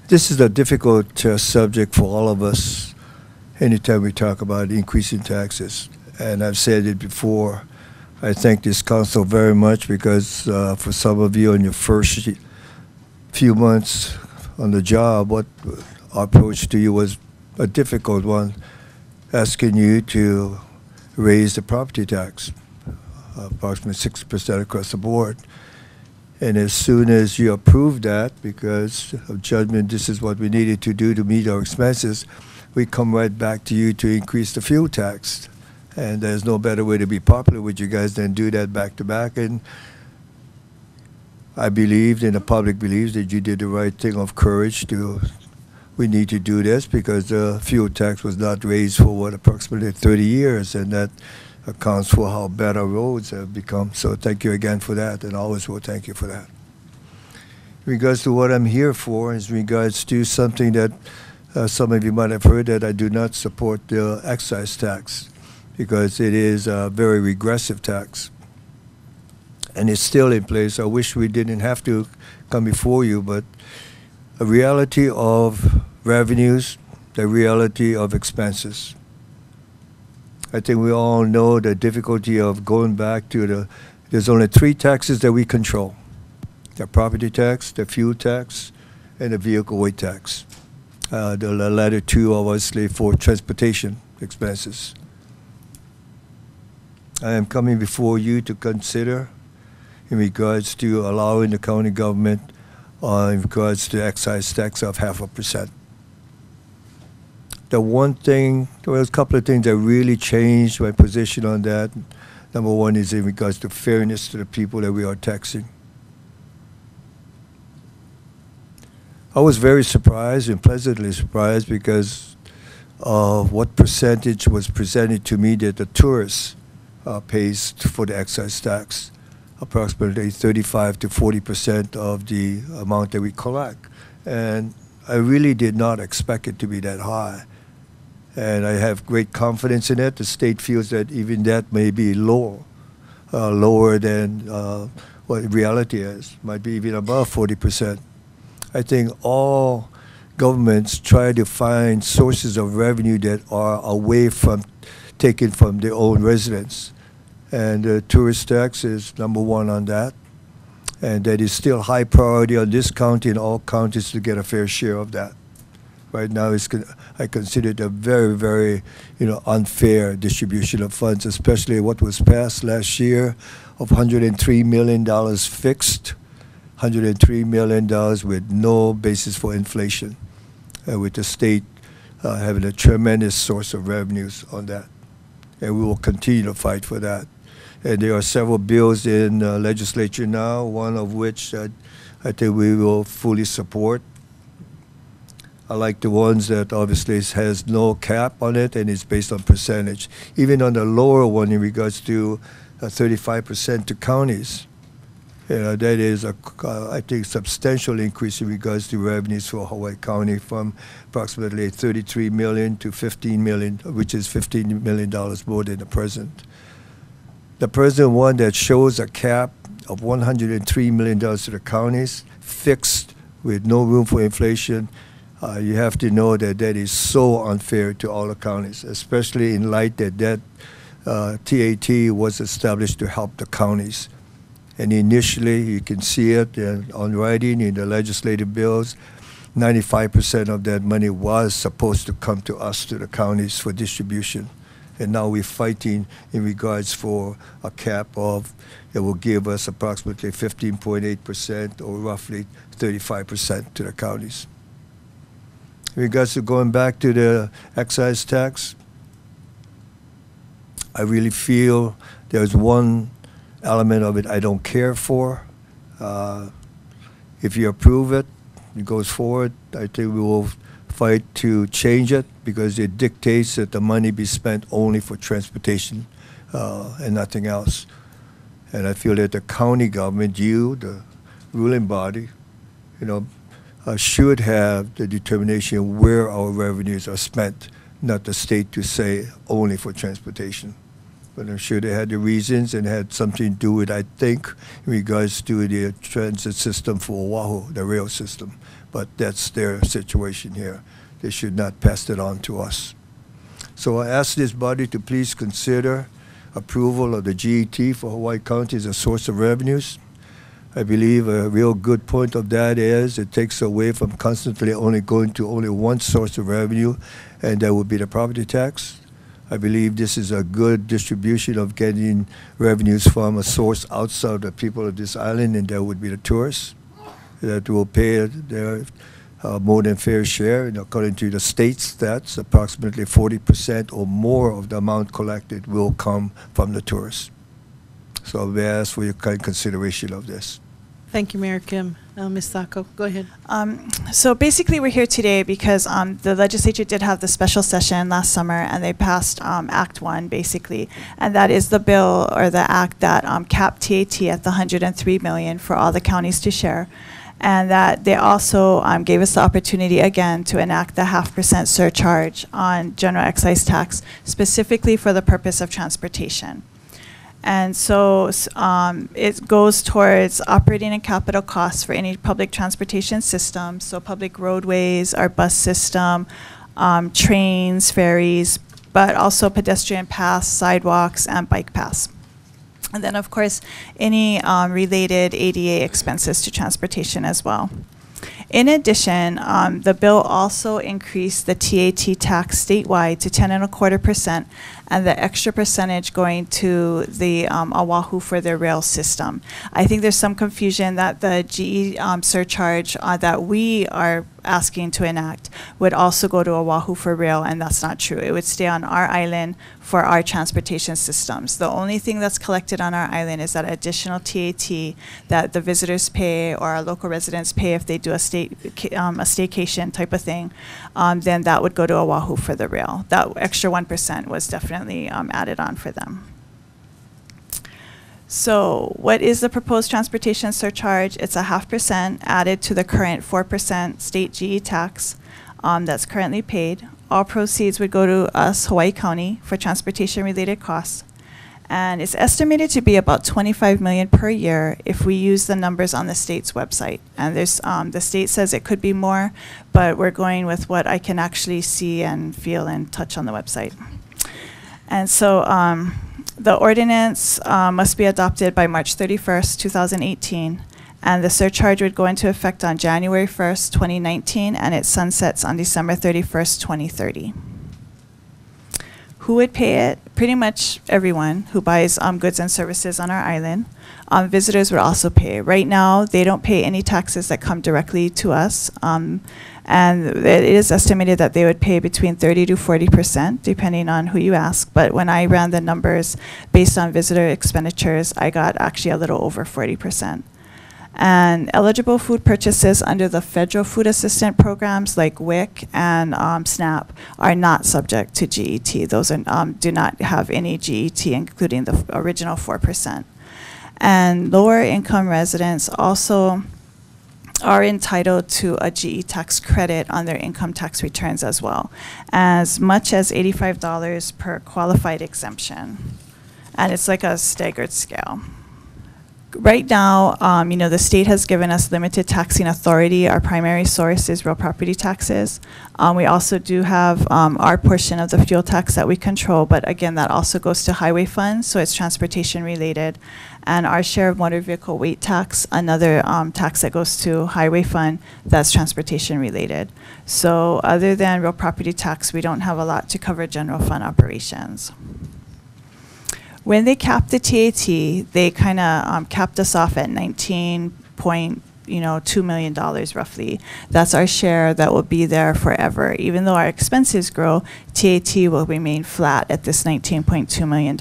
This is a difficult subject for all of us anytime we talk about increasing taxes. And I've said it before. I thank this council very much because for some of you in your first few months on the job, what our approach to you was a difficult one, asking you to raise the property tax, approximately 6% across the board. And as soon as you approved that, because of judgment, this is what we needed to do to meet our expenses, we come right back to you to increase the fuel tax. And there's no better way to be popular with you guys than do that back to back. And I believed, and the public believes, that you did the right thing of courage to, we need to do this because the fuel tax was not raised for, what, approximately 30 years. And that accounts for how bad our roads have become. So thank you again for that, and always will thank you for that. In regards to what I'm here for, is regards to something that some of you might have heard, that I do not support the excise tax because it is a very regressive tax. And it's still in place. I wish we didn't have to come before you, but a reality of revenues, the reality of expenses. I think we all know the difficulty of going back to there's only 3 taxes that we control: the property tax, the fuel tax, and the vehicle weight tax. The latter 2 obviously for transportation expenses. I am coming before you to consider in regards to allowing the county government in regards to excise tax of 0.5%. The one thing, there was a couple of things that really changed my position on that. Number one is in regards to fairness to the people that we are taxing. I was very surprised and pleasantly surprised because of what percentage was presented to me that the tourist pays for the excise tax, approximately 35 to 40% of the amount that we collect. And I really did not expect it to be that high. And I have great confidence in it. The state feels that even that may be lower than what reality is, might be even above 40%. I think all governments try to find sources of revenue that are away from, taken from their own residents. And the tourist tax is number 1 on that. And that is still high priority on this county and all counties to get a fair share of that. Right now, I consider it a very, very, unfair distribution of funds, especially what was passed last year of $103 million fixed, $103 million with no basis for inflation, with the state having a tremendous source of revenues on that. And we will continue to fight for that. And there are several bills in legislature now, one of which I think we will fully support. I like the ones that obviously has no cap on it and is based on percentage. Even on the lower one in regards to 35% to counties, that is I think substantial increase in regards to revenues for Hawaii County from approximately $33 million to $15 million, which is $15 million more than the present. The present one that shows a cap of $103 million to the counties, fixed with no room for inflation. You have to know that that is so unfair to all the counties, especially in light that TAT was established to help the counties. And initially, you can see it on writing in the legislative bills, 95% of that money was supposed to come to us, to the counties, for distribution. And now we're fighting in regards for a cap of, it will give us approximately 15.8% or roughly 35% to the counties. In regards to going back to the excise tax, I really feel there's one element of it I don't care for. If you approve it, it goes forward. I think we will fight to change it because it dictates that the money be spent only for transportation and nothing else. And I feel that the county government, you, the ruling body, should have the determination where our revenues are spent, not the state to say only for transportation. But I'm sure they had the reasons and had something to do with, I think, in regards to the transit system for Oahu, the rail system. But that's their situation here. They should not pass it on to us. So I ask this body to please consider approval of the GET for Hawaii County as a source of revenues. I believe a real good point of that is it takes away from constantly only going to only one source of revenue, and that would be the property tax. I believe this is a good distribution of getting revenues from a source outside the people of this island, and that would be the tourists that will pay their more than fair share. And according to the state stats, approximately 40% or more of the amount collected will come from the tourists. So I ask for your kind consideration of this. Thank you, Mayor Kim. Ms. Sacco, go ahead. So basically we're here today because the legislature did have the special session last summer, and they passed Act 1 basically, and that is the bill or the act that capped TAT at the $103 million for all the counties to share. And that they also gave us the opportunity again to enact the 0.5% surcharge on general excise tax, specifically for the purpose of transportation. And so it goes towards operating and capital costs for any public transportation system, so public roadways, our bus system, trains, ferries, but also pedestrian paths, sidewalks, and bike paths. And then, of course, any related ADA expenses to transportation as well. In addition, the bill also increased the TAT tax statewide to 10.25%, and the extra percentage going to the Oahu for their rail system. I think there's some confusion that the GE surcharge that we are asking to enact would also go to Oahu for rail, and that's not true. It would stay on our island for our transportation systems. The only thing that's collected on our island is that additional TAT that the visitors pay or our local residents pay if they do a staycation type of thing. Then that would go to Oahu for the rail. That extra 1% was definitely added on for them. So what is the proposed transportation surcharge? It's a 0.5% added to the current 4% state GE tax that's currently paid. All proceeds would go to us, Hawaii County, for transportation-related costs. And it's estimated to be about $25 million per year if we use the numbers on the state's website. And there's, the state says it could be more, but we're going with what I can actually see and feel and touch on the website. And so the ordinance must be adopted by March 31st, 2018, and the surcharge would go into effect on January 1st, 2019, and it sunsets on December 31st, 2030. Who would pay it? Pretty much everyone who buys goods and services on our island. Visitors would also pay. Right now, they don't pay any taxes that come directly to us. And it is estimated that they would pay between 30 to 40%, depending on who you ask. But when I ran the numbers based on visitor expenditures, I got actually a little over 40%. And eligible food purchases under the federal food assistance programs like WIC and SNAP are not subject to GET. Those are, do not have any GET, including the original 4%. And lower income residents also are entitled to a GE tax credit on their income tax returns as well, as much as $85 per qualified exemption. And it's like a staggered scale. Right now, you know, the state has given us limited taxing authority. Our primary source is real property taxes. We also do have our portion of the fuel tax that we control, but again, that also goes to highway funds, so it's transportation related. And our share of motor vehicle weight tax, another tax that goes to highway fund, that's transportation related. So other than real property tax, we don't have a lot to cover general fund operations. When they capped the TAT, they kind of capped us off at $19.2 million roughly. That's our share that will be there forever. Even though our expenses grow, TAT will remain flat at this $19.2 million.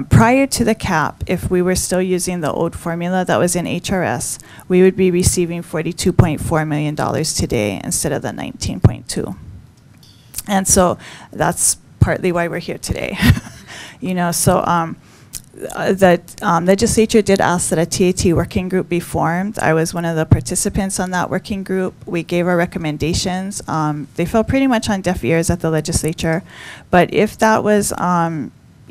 Prior to the cap, if we were still using the old formula that was in HRS, we would be receiving $42.4 million today instead of the 19.2. And so that's partly why we're here today. You know, so the legislature did ask that a TAT working group be formed. I was one of the participants on that working group. We gave our recommendations. They fell pretty much on deaf ears at the legislature. But if that was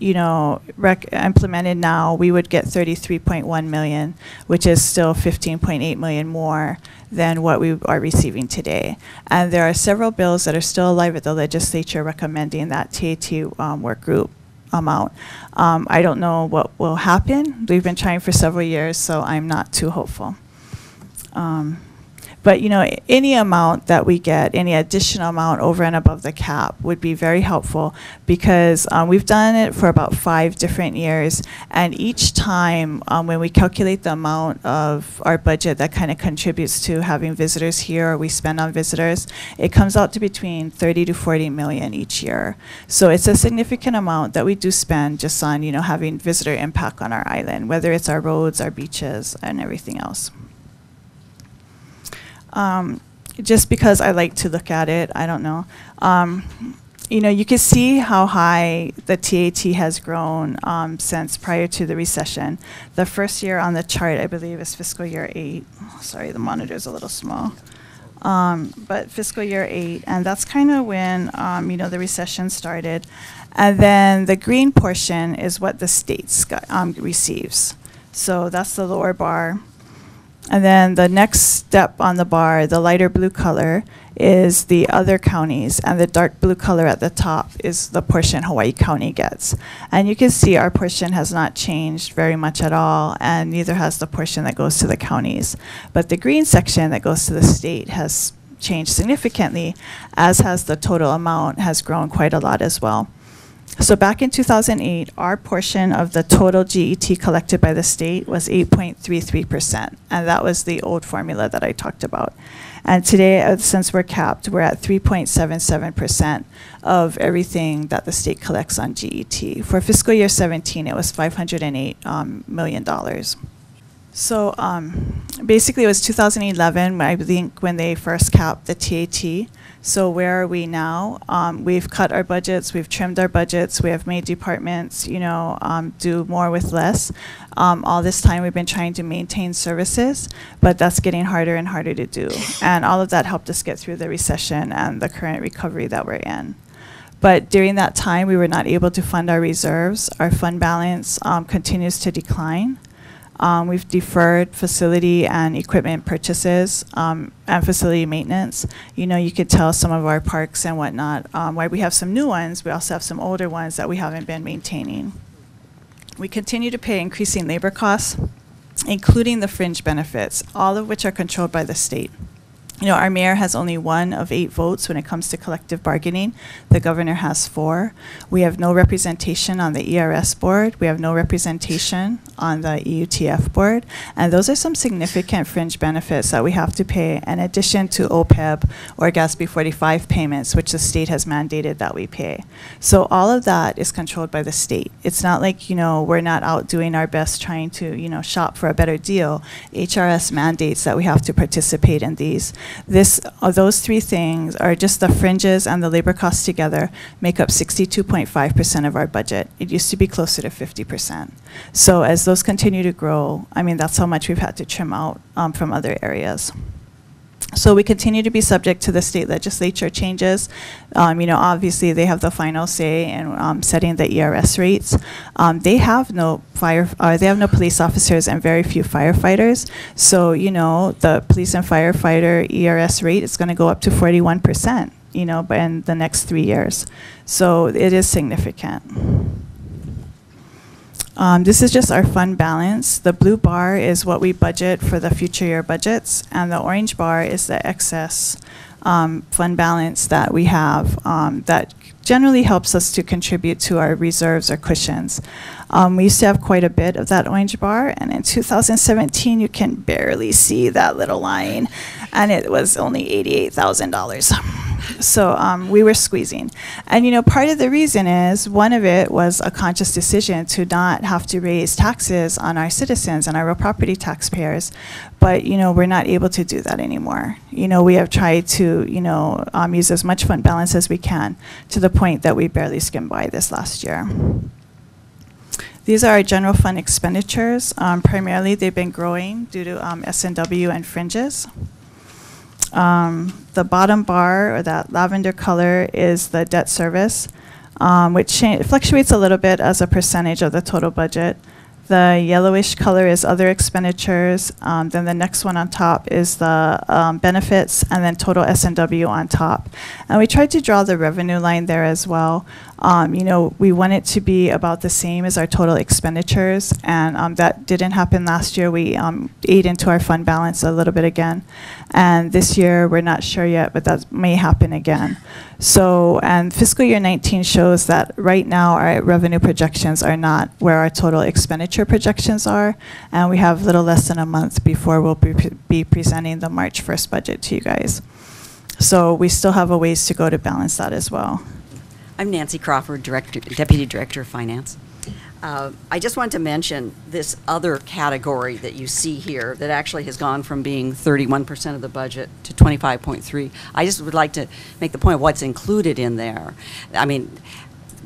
implemented now, we would get 33.1 million, which is still 15.8 million more than what we are receiving today. And there are several bills that are still alive at the legislature recommending that TAT work group amount. I don't know what will happen. We've been trying for several years, so I'm not too hopeful. But any amount that we get, any additional amount over and above the cap would be very helpful, because we've done it for about 5 different years, and each time when we calculate the amount of our budget that kind of contributes to having visitors here, or we spend on visitors, it comes out to between 30 to 40 million each year. So it's a significant amount that we do spend just on having visitor impact on our island, whether it's our roads, our beaches, and everything else. Just because I like to look at it, I don't know. You can see how high the TAT has grown since prior to the recession. The first year on the chart, I believe, is fiscal year 8. Sorry, the monitor's a little small. But fiscal year 8, and that's kind of when, the recession started. And then the green portion is what the states receives. So that's the lower bar. And then the next step on the bar, the lighter blue color, is the other counties, and the dark blue color at the top is the portion Hawaii County gets. And you can see our portion has not changed very much at all, and neither has the portion that goes to the counties. But the green section that goes to the state has changed significantly, as has the total amount has grown quite a lot as well. So back in 2008, our portion of the total GET collected by the state was 8.33%, and that was the old formula that I talked about. And today, since we're capped, we're at 3.77% of everything that the state collects on GET. For fiscal year 17, it was $508 million. So basically, it was 2011, I think, when they first capped the TAT. So where are we now? We've cut our budgets, we've trimmed our budgets, we have made departments, do more with less. All this time we've been trying to maintain services, but that's getting harder and harder to do. And all of that helped us get through the recession and the current recovery that we're in. But during that time, we were not able to fund our reserves. Our fund balance continues to decline. We've deferred facility and equipment purchases and facility maintenance. You could tell some of our parks and whatnot, while we have some new ones, we also have some older ones that we haven't been maintaining. We continue to pay increasing labor costs, including the fringe benefits, all of which are controlled by the state. Our mayor has only 1 of 8 votes when it comes to collective bargaining. The governor has 4. We have no representation on the ERS board. We have no representation on the EUTF board. And those are some significant fringe benefits that we have to pay, in addition to OPEB or GASB 45 payments, which the state has mandated that we pay. So all of that is controlled by the state. It's not like, we're not out doing our best trying to, shop for a better deal. HRS mandates that we have to participate in these. Those 3 things are just the fringes and the labor costs together make up 62.5% of our budget. It used to be closer to 50%. So as those continue to grow, that's how much we've had to trim out from other areas. So we continue to be subject to the state legislature changes. Obviously they have the final say in setting the ERS rates. They have no police officers and very few firefighters. So the police and firefighter ERS rate is going to go up to 41%. In the next 3 years. So it is significant. This is just our fund balance. The blue bar is what we budget for the future year budgets, and the orange bar is the excess fund balance that we have that generally helps us to contribute to our reserves or cushions. We used to have quite a bit of that orange bar, and in 2017 you can barely see that little line, and it was only $88,000. So we were squeezing. And part of the reason is, one of it was a conscious decision to not have to raise taxes on our citizens and our real property taxpayers. But we're not able to do that anymore. We have tried to use as much fund balance as we can, to the point that we barely skimmed by this last year. These are our general fund expenditures. Primarily they've been growing due to S&W and fringes. The bottom bar, or that lavender color, is the debt service. which fluctuates a little bit as a percentage of the total budget. The yellowish color is other expenditures. Then the next one on top is the benefits, and then total S&W on top. And we tried to draw the revenue line there as well. We want it to be about the same as our total expenditures, and that didn't happen last year. We ate into our fund balance a little bit again. And this year, we're not sure yet, but that may happen again. So, and fiscal year 19 shows that right now our revenue projections are not where our total expenditure projections are, and we have a little less than a month before we'll be presenting the March 1st budget to you guys. So we still have a ways to go to balance that as well. I'm Nancy Crawford, Deputy Director of Finance. I just wanted to mention this other category that you see here that actually has gone from being 31% of the budget to 25.3. I just would like to make the point of what's included in there. I mean,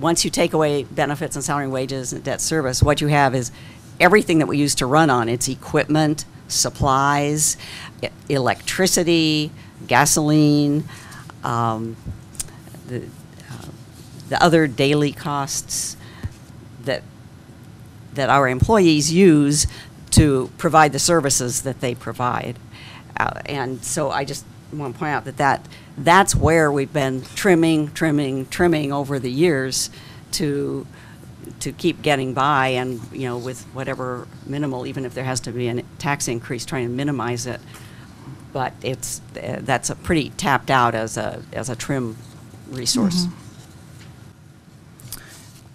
once you take away benefits and salary and wages and debt service, what you have is everything that we used to run on. It's equipment, supplies, electricity, gasoline, the other daily costs that our employees use to provide the services that they provide. And so I just want to point out that's where we've been trimming over the years to keep getting by, and with whatever minimal, even if there has to be a tax increase, trying to minimize it. But that's a pretty tapped out as a trim resource. Mm-hmm.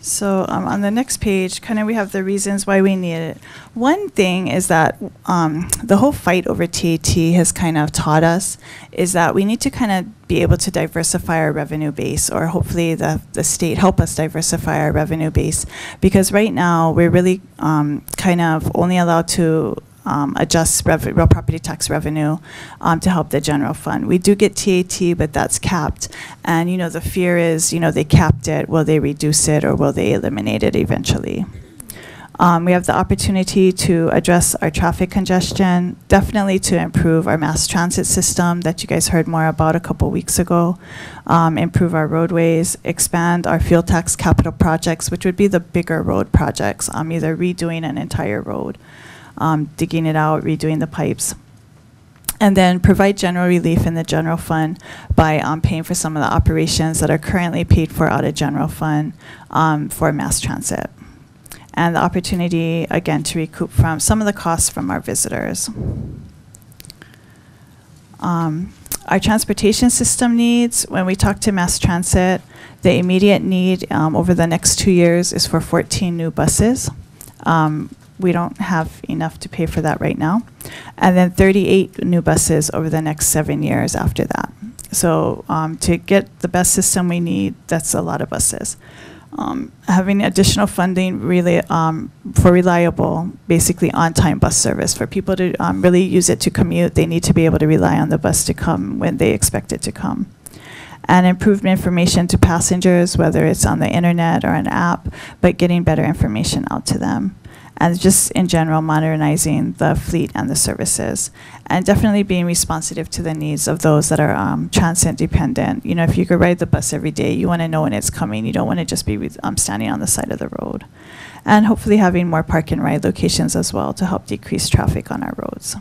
So on the next page, kind of we have the reasons why we need it. One thing is that the whole fight over TAT has kind of taught us is that we need to kind of be able to diversify our revenue base, or hopefully the state help us diversify our revenue base, because right now we're really kind of only allowed to adjust real property tax revenue to help the general fund. We do get TAT, but that's capped. And, the fear is, they capped it. Will they reduce it, or will they eliminate it eventually? We have the opportunity to address our traffic congestion, definitely to improve our mass transit system that you guys heard more about a couple weeks ago, improve our roadways, expand our fuel tax capital projects, which would be the bigger road projects, either redoing an entire road, digging it out, redoing the pipes. And then provide general relief in the general fund by paying for some of the operations that are currently paid for out of general fund for mass transit. And the opportunity, again, to recoup from some of the costs from our visitors. Our transportation system needs, when we talk to mass transit, the immediate need over the next 2 years is for 14 new buses. We don't have enough to pay for that right now. And then 38 new buses over the next 7 years after that. So to get the best system we need, that's a lot of buses. Having additional funding really for reliable, basically on-time bus service. For people to really use it to commute, they need to be able to rely on the bus to come when they expect it to come. And improved information to passengers, whether it's on the internet or an app, but getting better information out to them. And just in general, modernizing the fleet and the services. And definitely being responsive to the needs of those that are transit dependent. If you could ride the bus every day, you want to know when it's coming. You don't want to just be standing on the side of the road. And hopefully having more park and ride locations as well to help decrease traffic on our roads.